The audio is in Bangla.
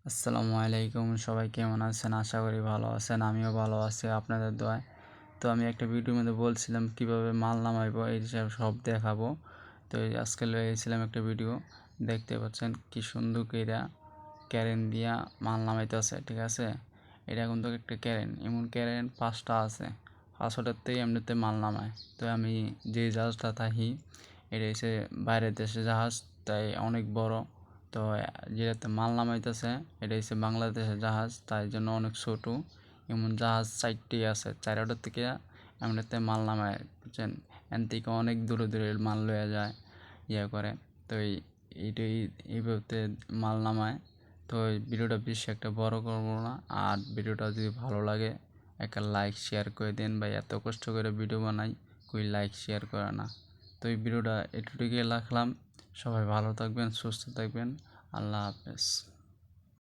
আসসালামু আলাইকুম, সবাই কেমন আছেন? আশা করি ভালো আছেন। আমিও ভালো আছি আপনাদের দোয়ায়। তো আমি একটা ভিডিওর মধ্যে বলছিলাম কিভাবে মাল নামাইবো, এই সব দেখাবো। তো এই আজকে লয়ে গেছিলাম একটা ভিডিও, দেখতে পাচ্ছেন কি সুন্দর কইরা ক্যারেন দিয়া মাল নামাইতেছে। ঠিক আছে, এটা কিন্তু একটা ক্যারেন, এমন ক্যারেন 5টা আছে, 5টাতেই এমনিতে মাল নামায়। তো আমি যে জাহাজটা থাকি এটা হচ্ছে বাইরের দেশের জাহাজ, তাই অনেক বড়। তো যেটাতে মাল নামাইতেছে এটা হচ্ছে বাংলাদেশের জাহাজ, তাই জন্য অনেক ছোটো। এমন জাহাজ 4টি আছে, 4টার থেকে এমনিতে মাল নামায়, বুঝছেন? এন থেকে অনেক দূরে দূরে মাল লয়ে যায়, করে। তো এইটাই এইভাবে মাল নামায়। তো এই ভিডিওটা বেশি একটা বড় করবো না, আর ভিডিওটা যদি ভালো লাগে একটা লাইক শেয়ার করে দেন। ভাই এত কষ্ট করে ভিডিও বানাই, কই লাইক শেয়ার করে না। তো এই ভিডিওটা এটুকুই রাখলাম। সবাই ভালো থাকবেন, সুস্থ থাকবেন। আল্লাহ হাফেজ।